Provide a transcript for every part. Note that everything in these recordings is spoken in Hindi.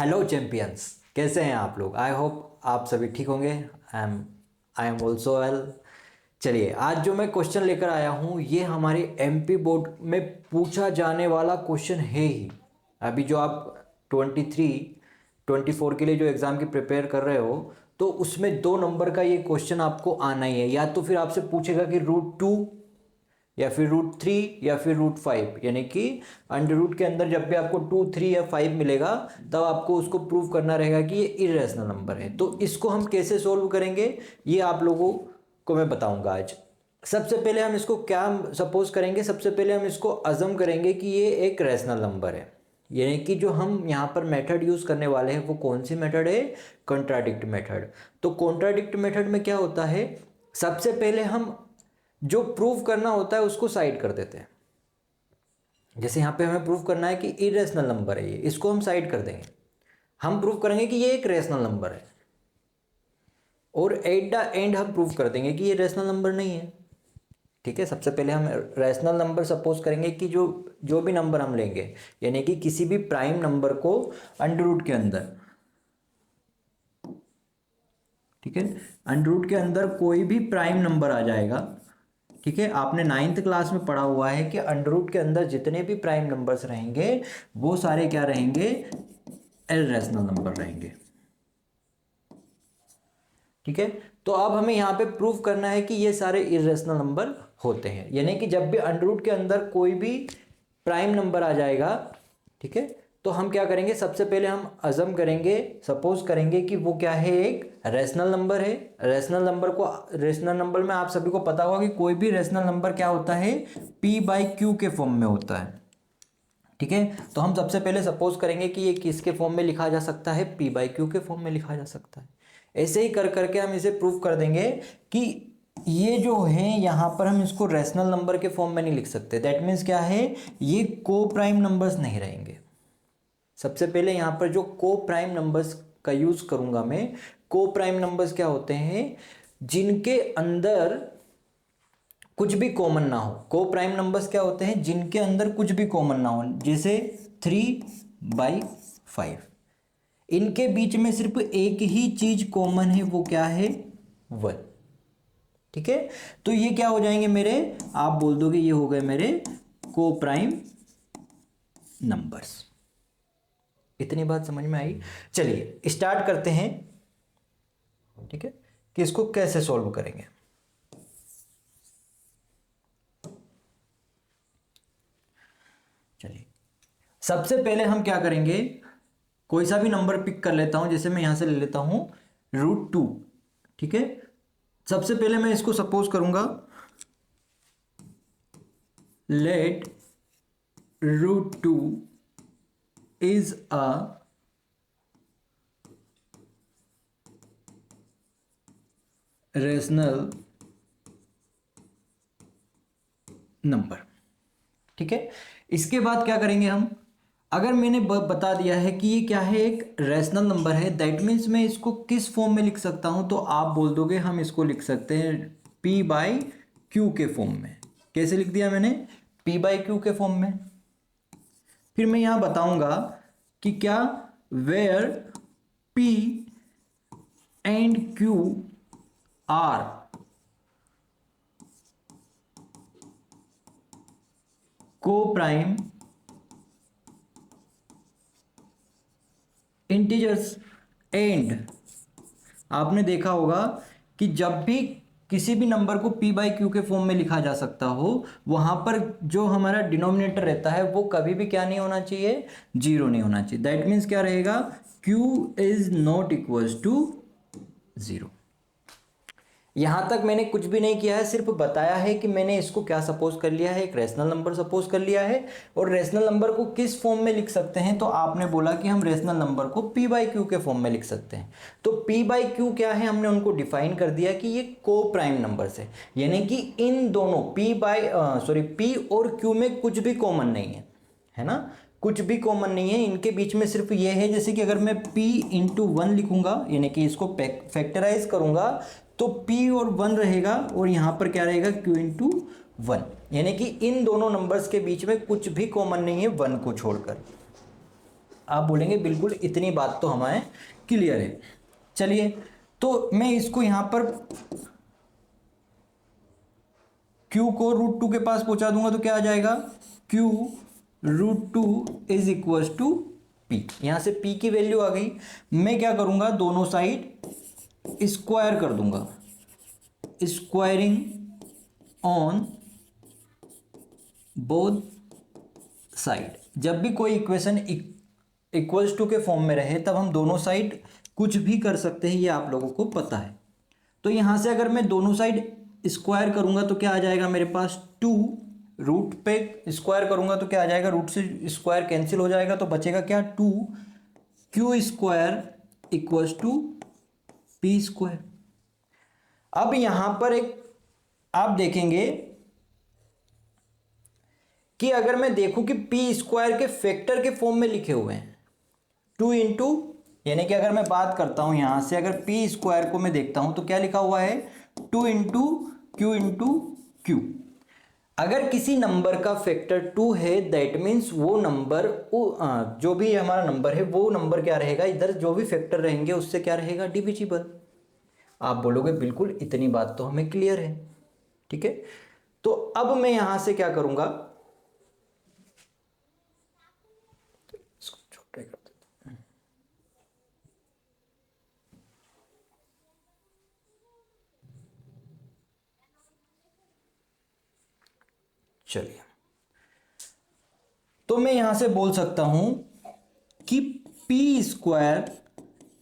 हेलो चैंपियंस, कैसे हैं आप लोग। आई होप आप सभी ठीक होंगे। I am also well. चलिए, आज जो मैं क्वेश्चन लेकर आया हूँ ये हमारे एमपी बोर्ड में पूछा जाने वाला क्वेश्चन है ही। अभी जो आप 23-24 के लिए जो एग्ज़ाम की प्रिपेयर कर रहे हो तो उसमें 2 नंबर का ये क्वेश्चन आपको आना ही है। या तो फिर आपसे पूछेगा कि √2 या फिर √3 या फिर √5, यानी कि अंडर रूट के अंदर जब भी आपको 2, 3 या 5 मिलेगा तब आपको उसको प्रूव करना रहेगा कि ये इरेशनल नंबर है। तो इसको हम कैसे सोल्व करेंगे ये आप लोगों को मैं बताऊंगा आज। सबसे पहले हम इसको क्या सपोज करेंगे, सबसे पहले हम इसको अजम करेंगे कि ये एक रैशनल नंबर है। यानी कि जो हम यहाँ पर मेथड यूज़ करने वाले हैं वो कौन सी मेथड है, कॉन्ट्राडिक्ट मेथड। तो कॉन्ट्राडिक्ट मेथड में क्या होता है, सबसे पहले हम जो प्रूव करना होता है उसको साइड कर देते हैं। जैसे यहाँ पे हमें प्रूव करना है कि इरेशनल नंबर है ये, इसको हम साइड कर देंगे। हम प्रूव करेंगे कि ये एक रेशनल नंबर है और एट द एंड हम प्रूव कर देंगे कि ये रेशनल नंबर नहीं है। ठीक है, सबसे पहले हम रैशनल नंबर सपोज करेंगे कि जो भी नंबर हम लेंगे, यानी कि किसी भी प्राइम नंबर को अंडर रूट के अंदर, ठीक है, अंडर रूट के अंदर कोई भी प्राइम नंबर आ जाएगा। ठीक है, आपने 9th क्लास में पढ़ा हुआ है कि अंडर रूट के अंदर जितने भी प्राइम नंबर्स रहेंगे वो सारे क्या रहेंगे, इरेशनल नंबर रहेंगे। ठीक है, तो अब हमें यहाँ पे प्रूव करना है कि ये सारे इरेशनल नंबर होते हैं। यानी कि जब भी अंडर रूट के अंदर कोई भी प्राइम नंबर आ जाएगा, ठीक है, तो हम क्या करेंगे, सबसे पहले हम अजम करेंगे, सपोज करेंगे कि वो क्या है, एक रेशनल नंबर है। रेशनल नंबर में आप सभी को पता होगा कि कोई भी रेशनल नंबर क्या होता है, p/q के फॉर्म में होता है। ठीक है, तो हम सबसे पहले सपोज करेंगे कि ये किसके फॉर्म में लिखा जा सकता है, p/q के फॉर्म में लिखा जा सकता है। ऐसे ही कर करके हम इसे प्रूव कर देंगे कि ये जो है यहाँ पर हम इसको रेशनल नंबर के फॉर्म में नहीं लिख सकते। दैट मीन्स क्या है, ये को प्राइम नंबर्स नहीं रहेंगे। सबसे पहले यहाँ पर जो को प्राइम नंबर्स का यूज करूंगा मैं, को प्राइम नंबर्स क्या होते हैं, जिनके अंदर कुछ भी कॉमन ना हो। को प्राइम नंबर्स क्या होते हैं, जिनके अंदर कुछ भी कॉमन ना हो। जैसे 3/5, इनके बीच में सिर्फ एक ही चीज कॉमन है, वो क्या है, 1। ठीक है, तो ये क्या हो जाएंगे मेरे, आप बोल दोगे ये हो गए मेरे को प्राइम नंबर्स। इतनी बात समझ में आई। चलिए स्टार्ट करते हैं। ठीक है, कि इसको कैसे सॉल्व करेंगे। चलिए, सबसे पहले हम क्या करेंगे, कोई सा भी नंबर पिक कर लेता हूं। जैसे मैं यहां से ले लेता हूं √2। ठीक है, सबसे पहले मैं इसको सपोज करूंगा, let √2 is a rational number. ठीक है, इसके बाद क्या करेंगे हम, अगर मैंने बता दिया है कि ये क्या है, एक रेशनल नंबर है, दैट मीन्स मैं इसको किस फॉर्म में लिख सकता हूं, तो आप बोल दोगे हम इसको लिख सकते हैं p/q के फॉर्म में। कैसे लिख दिया मैंने, p/q के फॉर्म में। फिर मैं यहां बताऊंगा कि क्या where p and q are coprime integers. And आपने देखा होगा कि जब भी किसी भी नंबर को p/q के फॉर्म में लिखा जा सकता हो, वहां पर जो हमारा डिनोमिनेटर रहता है वो कभी भी क्या नहीं होना चाहिए, 0 नहीं होना चाहिए। दैट मीन्स क्या रहेगा, q is not equals to 0। यहां तक मैंने कुछ भी नहीं किया है, सिर्फ बताया है कि मैंने इसको क्या सपोज कर लिया है, एक रेशनल नंबर सपोज कर लिया है। और रेशनल नंबर को किस फॉर्म में लिख सकते हैं, तो आपने बोला कि हम रेशनल नंबर को p/q के फॉर्म में लिख सकते हैं। तो p/q क्या है, हमने उनको डिफाइन कर दिया कि ये को प्राइम नंबर्स है। यानी कि इन दोनों p और q में कुछ भी कॉमन नहीं है ना, कुछ भी कॉमन नहीं है इनके बीच में, सिर्फ ये है। जैसे कि अगर मैं p/1 लिखूंगा, यानी कि इसको फैक्टराइज करूंगा, तो p और 1 रहेगा और यहां पर क्या रहेगा, q/1। यानी कि इन दोनों नंबर्स के बीच में कुछ भी कॉमन नहीं है 1 को छोड़कर। आप बोलेंगे बिल्कुल इतनी बात तो हमें क्लियर है। चलिए, तो मैं इसको यहां पर Q को √2 के पास पहुंचा दूंगा तो क्या आ जाएगा, Q √2 is equal to P। यहां से P की वैल्यू आ गई। मैं क्या करूंगा, दोनों साइड स्क्वायर कर दूंगा, स्क्वायरिंग ऑन बोथ साइड। जब भी कोई इक्वेशन इक्वल्स टू के फॉर्म में रहे तब हम दोनों साइड कुछ भी कर सकते हैं, ये आप लोगों को पता है। तो यहां से अगर मैं दोनों साइड स्क्वायर करूंगा तो क्या आ जाएगा मेरे पास, 2 रूट पे स्क्वायर करूंगा तो क्या आ जाएगा, रूट से स्क्वायर कैंसिल हो जाएगा तो बचेगा क्या, 2q² इक्वल्स टू p²। अब यहां पर एक आप देखेंगे कि अगर मैं देखूं कि p² के फैक्टर के फॉर्म में लिखे हुए हैं 2 इंटू, यानी कि अगर मैं बात करता हूं यहां से, अगर p² को मैं देखता हूं तो क्या लिखा हुआ है, 2 इंटू q। अगर किसी नंबर का फैक्टर 2 है दैट मीन्स वो नंबर, जो भी हमारा नंबर है वो नंबर क्या रहेगा, इधर जो भी फैक्टर रहेंगे उससे क्या रहेगा, डिविजिबल। आप बोलोगे बिल्कुल इतनी बात तो हमें क्लियर है, ठीक है। तो अब मैं यहां से क्या करूंगा, इसको छोटे कर देता हूं। चलिए, तो मैं यहां से बोल सकता हूं कि p²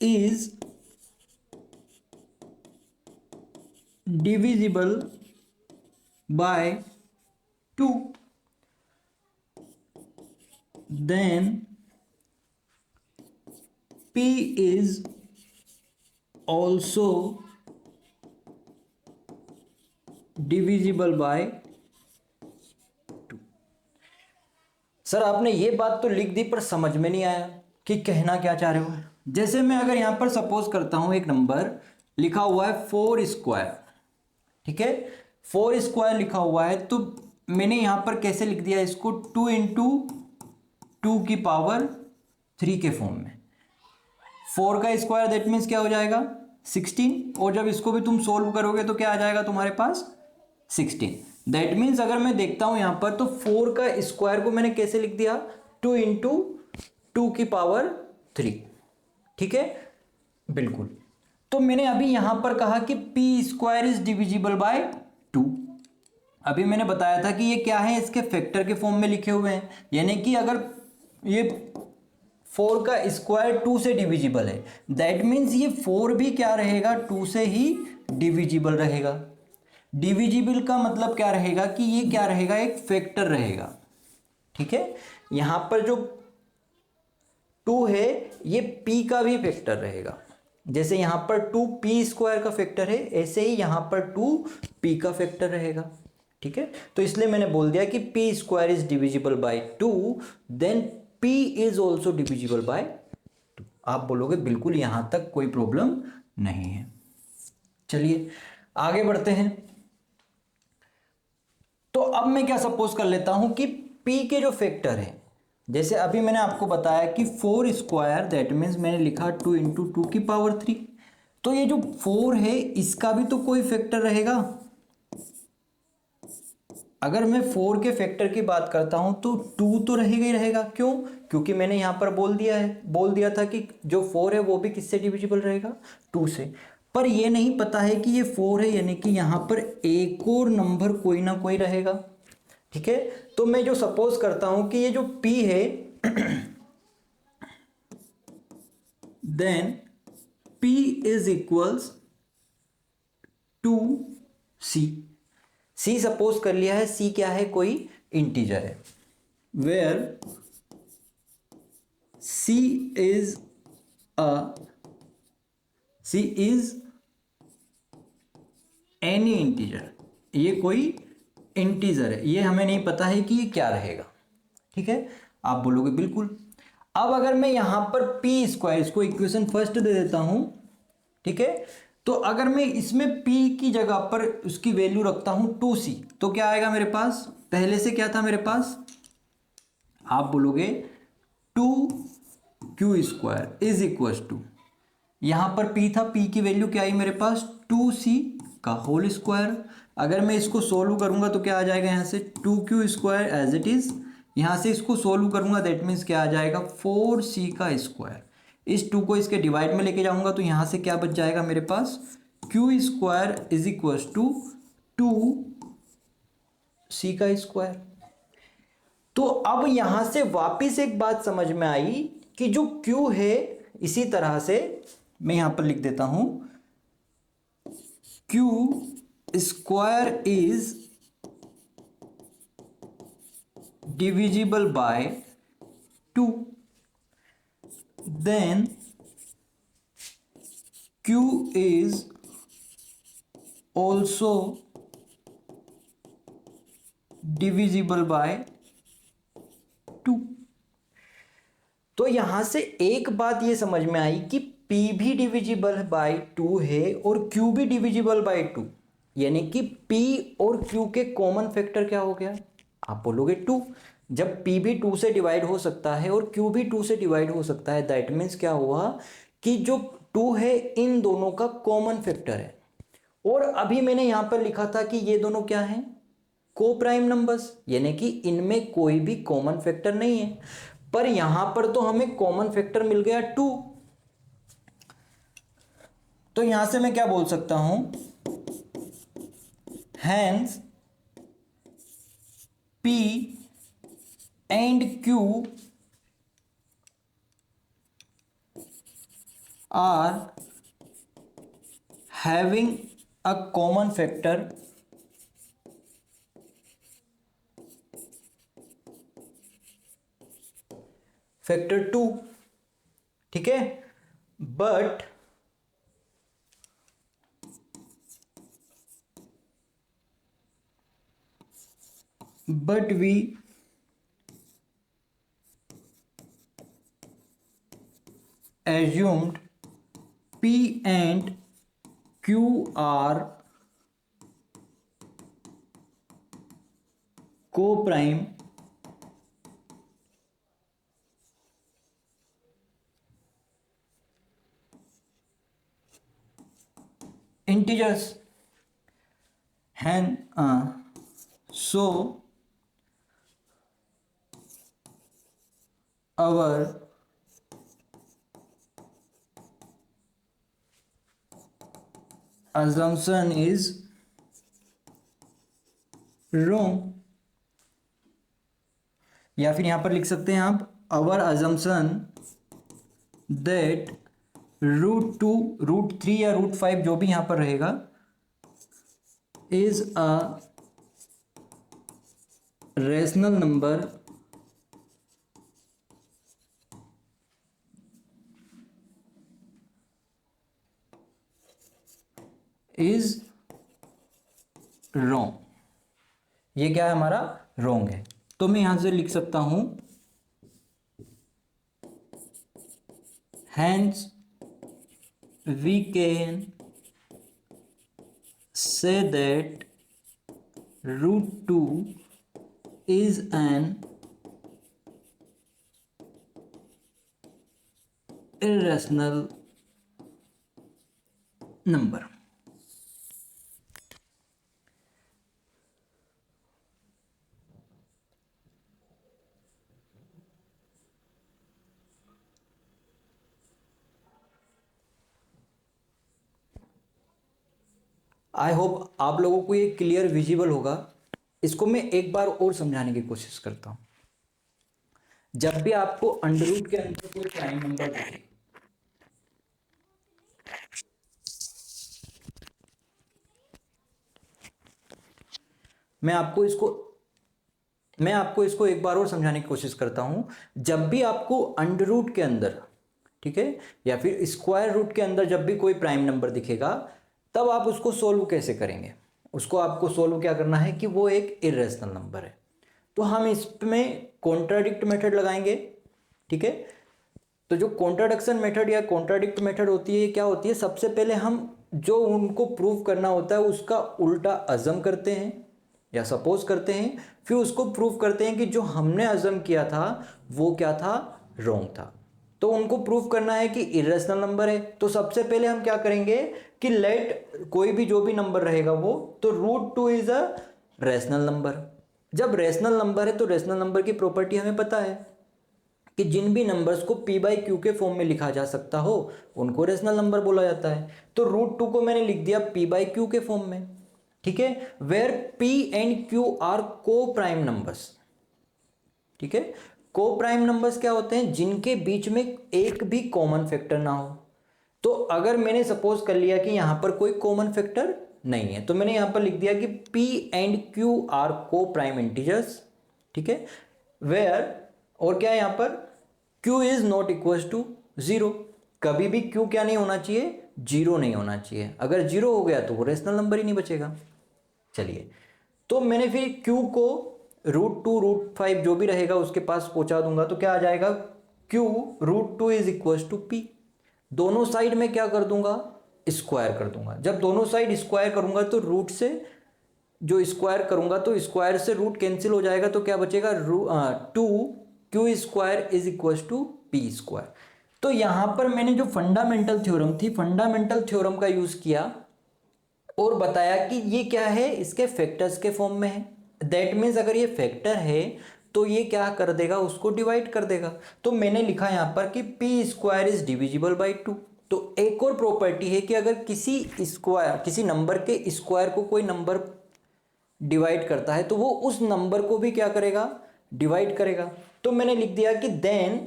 is divisible by 2, then p is also divisible by 2। Sir आपने ये बात तो लिख दी पर समझ में नहीं आया कि कहना क्या चाह रहे हो। जैसे मैं अगर यहां पर सपोज करता हूं एक नंबर लिखा हुआ है 4², ठीक है, 4² लिखा हुआ है, तो मैंने यहां पर कैसे लिख दिया इसको, 2 इंटू 2⁻³ के फॉर्म में। 4 का स्क्वायर दैट मीन्स क्या हो जाएगा, 16, और जब इसको भी तुम सोल्व करोगे तो क्या आ जाएगा तुम्हारे पास, 16। दैट मीन्स अगर मैं देखता हूं यहां पर तो 4 का स्क्वायर को मैंने कैसे लिख दिया, 2 इंटू 2⁻³, ठीक है, बिल्कुल। तो मैंने अभी यहां पर कहा कि p² इज डिविजिबल बाय 2। अभी मैंने बताया था कि ये क्या है, इसके फैक्टर के फॉर्म में लिखे हुए हैं, यानी कि अगर ये 4 का स्क्वायर 2 से डिविजिबल है दैट मीन्स ये 4 भी क्या रहेगा, 2 से ही डिविजिबल रहेगा। डिविजिबल का मतलब क्या रहेगा कि ये क्या रहेगा, एक फैक्टर रहेगा, ठीक है। यहां पर जो 2 है ये p का भी फैक्टर रहेगा, जैसे यहां पर 2p² का फैक्टर है ऐसे ही यहां पर 2p का फैक्टर रहेगा, ठीक है। तो इसलिए मैंने बोल दिया कि p² is divisible by 2, then p is also divisible by 2। आप बोलोगे बिल्कुल यहां तक कोई प्रॉब्लम नहीं है। चलिए आगे बढ़ते हैं। तो अब मैं क्या सपोज कर लेता हूं कि p के जो फैक्टर है, जैसे अभी मैंने आपको बताया कि 4² दैट मीन्स मैंने लिखा 2 इंटू 2⁻³, तो ये जो 4 है इसका भी तो कोई फैक्टर रहेगा। अगर मैं 4 के फैक्टर की बात करता हूं तो 2 तो रहेगा ही रहेगा, क्यों, क्योंकि मैंने यहां पर बोल दिया था कि जो 4 है वो भी किससे डिविजिबल रहेगा, 2 से। पर ये नहीं पता है कि ये 4 है, यानी कि यहां पर एक और नंबर कोई ना कोई रहेगा, ठीक है। तो मैं जो सपोज करता हूं कि ये जो p है then p is equals to c suppose कर लिया है, c क्या है, कोई इंटीजर है, where c is any integer, ये कोई इंटीजर है, ये हमें नहीं पता है कि ये क्या रहेगा, ठीक है। आप बोलोगे बिल्कुल। अब अगर मैं यहां पर p², इसको इक्वेशन फर्स्ट दे देता हूं, ठीक है, तो अगर मैं इसमें p की जगह पर उसकी वैल्यू रखता हूं 2c तो क्या आएगा मेरे पास, पहले से क्या था मेरे पास, आप बोलोगे 2 q square is equal to, यहाँ पर p था, p की वैल्यू क्या आई मेरे पास 2c का होल स्क्वायर। अगर मैं इसको सोल्व करूँगा तो क्या आ जाएगा यहाँ से 2q square as it is, यहाँ से इसको सोल्व करूँगा दैट मीन्स क्या आ जाएगा 4c का स्क्वायर। इस 2 को इसके डिवाइड में लेके जाऊँगा तो यहाँ से क्या बच जाएगा मेरे पास q square is equal to 2c का स्क्वायर। तो अब यहां से वापिस एक बात समझ में आई कि जो Q है, इसी तरह से मैं यहां पर लिख देता हूं Q square is divisible by 2, then Q is also divisible by 2। तो यहां से एक बात ये समझ में आई कि P भी डिविजिबल बाय 2 है और Q भी डिविजिबल बाय 2, यानी कि P और Q के कॉमन फैक्टर क्या हो गया, आप बोलोगे 2। जब P भी 2 से डिवाइड हो सकता है और Q भी 2 से डिवाइड हो सकता है, दैट मीन्स क्या हुआ कि जो 2 है इन दोनों का कॉमन फैक्टर है। और अभी मैंने यहां पर लिखा था कि ये दोनों क्या हैं, को प्राइम नंबर्स, यानी कि इनमें कोई भी कॉमन फैक्टर नहीं है। पर यहां पर तो हमें कॉमन फैक्टर मिल गया 2। तो यहां से मैं क्या बोल सकता हूं, hence P and Q are having a common factor factor 2, ठीक है। But we assumed P and Q are co-prime integers, and so our assumption is wrong। या फिर यहां पर लिख सकते हैं आप our assumption that √2 √3 या √5 जो भी यहां पर रहेगा is a rational number is wrong। ये क्या है हमारा wrong है। तो मैं यहां से लिख सकता हूं hence we can say that √2 is an irrational number। I hope आप लोगों को ये क्लियर विजिबल होगा। इसको मैं एक बार और समझाने की कोशिश करता हूं। जब भी आपको अंडर रूट के अंदर कोई प्राइम नंबर दिखे, मैं आपको इसको एक बार और समझाने की कोशिश करता हूं। जब भी आपको अंडर रूट के अंदर, ठीक है, या फिर स्क्वायर रूट के अंदर जब भी कोई प्राइम नंबर दिखेगा, तब आप उसको सोल्व कैसे करेंगे। उसको आपको सोल्व क्या करना है कि वो एक इरेशनल नंबर है, तो हम इसमें कॉन्ट्राडिक्ट मेथड लगाएंगे, ठीक है। तो जो कॉन्ट्राडिक्शन मेथड या कॉन्ट्राडिक्ट मेथड होती है, क्या होती है, सबसे पहले हम जो उनको प्रूव करना होता है उसका उल्टा अज़म करते हैं या सपोज करते हैं, फिर उसको प्रूव करते हैं कि जो हमने अज़म किया था वो क्या था, रॉन्ग था। तो उनको प्रूफ करना है कि इरेशनल नंबर है। तो सबसे पहले हम क्या करेंगे कि लेट कोई भी जो भी नंबर रहेगा वो, तो √2 इज अ रेशनल नंबर। जब रेशनल नंबर है तो रेशनल नंबर की प्रॉपर्टी हमें पता है कि जिन भी नंबर्स को p बाई क्यू के फॉर्म में लिखा जा सकता हो उनको रेशनल नंबर बोला जाता है। तो √2 को मैंने लिख दिया p बाई क्यू के फॉर्म में, ठीक है, where p and q are coprime numbers. ठीक है, को प्राइम नंबर्स क्या होते हैं? जिनके बीच में एक भी कॉमन फैक्टर ना हो। तो अगर मैंने सपोज कर लिया कि यहां पर कोई कॉमन फैक्टर नहीं है तो मैंने यहां पर लिख दिया कि p and q are coprime integers, ठीक है, वेयर, और क्या है यहां पर, q is not equal to 0। कभी भी q क्या नहीं होना चाहिए? 0 नहीं होना चाहिए। अगर 0 हो गया तो वो रेशनल नंबर ही नहीं बचेगा। चलिए, तो मैंने फिर q को √2 √5 जो भी रहेगा उसके पास पहुंचा दूंगा तो क्या आ जाएगा, q √2 is equal to p। दोनों साइड में क्या कर दूंगा? स्क्वायर कर दूंगा। जब दोनों साइड स्क्वायर करूंगा तो रूट से जो स्क्वायर करूंगा तो स्क्वायर से रूट कैंसिल हो जाएगा, तो क्या बचेगा, 2q² is equal to p²। तो यहां पर मैंने जो फंडामेंटल थ्योरम थी, फंडामेंटल थ्योरम का यूज किया और बताया कि ये क्या है, इसके फैक्टर्स के फॉर्म में है। दैट मीन्स अगर ये फैक्टर है तो ये क्या कर देगा, उसको डिवाइड कर देगा। तो मैंने लिखा यहां पर कि p² इज डिविजिबल बाई 2। तो एक और प्रॉपर्टी है कि अगर किसी नंबर के स्क्वायर को कोई नंबर डिवाइड करता है तो वो उस नंबर को भी क्या करेगा, डिवाइड करेगा। तो मैंने लिख दिया कि then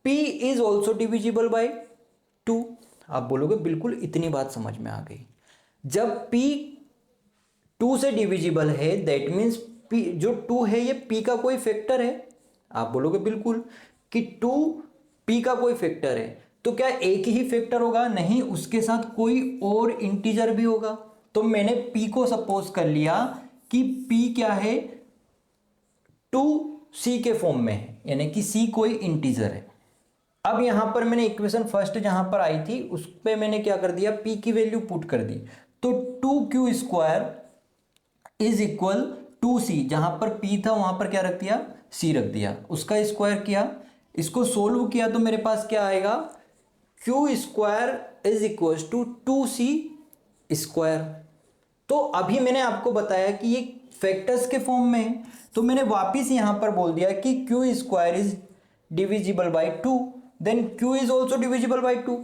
p is also divisible by 2। आप बोलोगे बिल्कुल इतनी बात समझ में आ गई। जब p 2 से डिविजिबल है दैट मीन्स p जो 2 है ये p का कोई फैक्टर है। आप बोलोगे बिल्कुल कि 2 p का कोई फैक्टर है। तो क्या एक ही फैक्टर होगा? नहीं, उसके साथ कोई और इंटीजर भी होगा। तो मैंने p को सपोज कर लिया कि p क्या है, 2c के फॉर्म में है, यानी कि c कोई इंटीजर है। अब यहां पर मैंने इक्वेशन फर्स्ट जहां पर आई थी उस पे मैंने क्या कर दिया, p की वैल्यू पुट कर दी। तो 2q² इज इक्वल 2c, जहां पर p था वहां पर क्या रख दिया, c रख दिया, उसका स्क्वायर किया, इसको सोल्व किया तो मेरे पास क्या आएगा, q² is equal to 2c²। तो अभी मैंने आपको बताया कि ये फैक्टर्स के फॉर्म में है, तो मैंने वापिस यहां पर बोल दिया कि q² is divisible by 2, then q is also divisible by 2,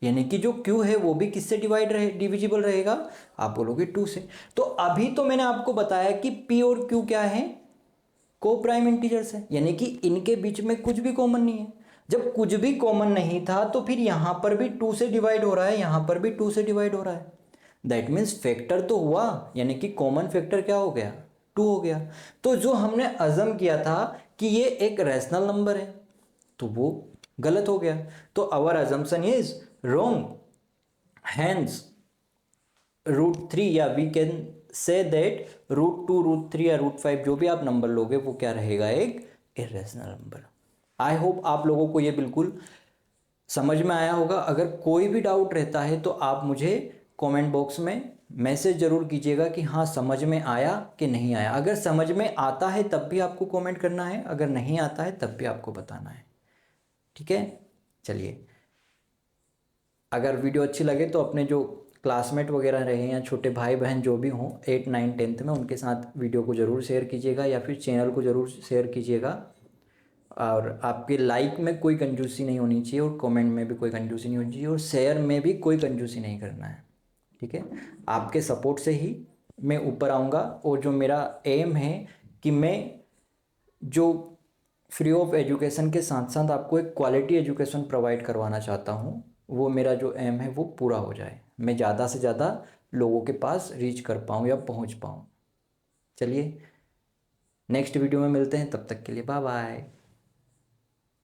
यानी कि जो q है वो भी किससे डिविजिबल रहेगा, आप बोलोगे 2 से। तो अभी तो मैंने आपको बताया कि p और q क्या है, को प्राइम इंटीजर्स है, यानी कि इनके बीच में कुछ भी कॉमन नहीं है। जब कुछ भी कॉमन नहीं था तो फिर यहां पर भी 2 से डिवाइड हो रहा है, यहां पर भी 2 से डिवाइड हो रहा है। दैट मीन्स फैक्टर तो हुआ, यानी कि कॉमन फैक्टर क्या हो गया, 2 हो गया। तो जो हमने अज़म किया था कि ये एक रैशनल नंबर है तो वो गलत हो गया। तो our assumption is wrong, hence √3, या वी कैन से दैट √2 √3 या √5 जो भी आप नंबर लोगे वो क्या रहेगा, एक इरेशनल नंबर। आई होप आप लोगों को ये बिल्कुल समझ में आया होगा। अगर कोई भी डाउट रहता है तो आप मुझे कमेंट बॉक्स में मैसेज जरूर कीजिएगा कि हाँ समझ में आया कि नहीं आया। अगर समझ में आता है तब भी आपको कमेंट करना है, अगर नहीं आता है तब भी आपको बताना है, ठीक है। चलिए, अगर वीडियो अच्छी लगे तो अपने जो क्लासमेट वगैरह रहे या छोटे भाई बहन जो भी हों 8 9 10th में, उनके साथ वीडियो को ज़रूर शेयर कीजिएगा या फिर चैनल को ज़रूर शेयर कीजिएगा। और आपके लाइक में कोई कंजूसी नहीं होनी चाहिए और कमेंट में भी कोई कंजूसी नहीं होनी चाहिए और शेयर में भी कोई कंजूसी नहीं करना है, ठीक है। आपके सपोर्ट से ही मैं ऊपर आऊँगा और जो मेरा एम है कि मैं जो फ्री ऑफ एजुकेशन के साथ साथ आपको एक क्वालिटी एजुकेशन प्रोवाइड करवाना चाहता हूँ, वो मेरा जो एम है वो पूरा हो जाए, मैं ज़्यादा से ज़्यादा लोगों के पास रीच कर पाऊँ या पहुँच पाऊँ। चलिए, नेक्स्ट वीडियो में मिलते हैं, तब तक के लिए बाय बाय।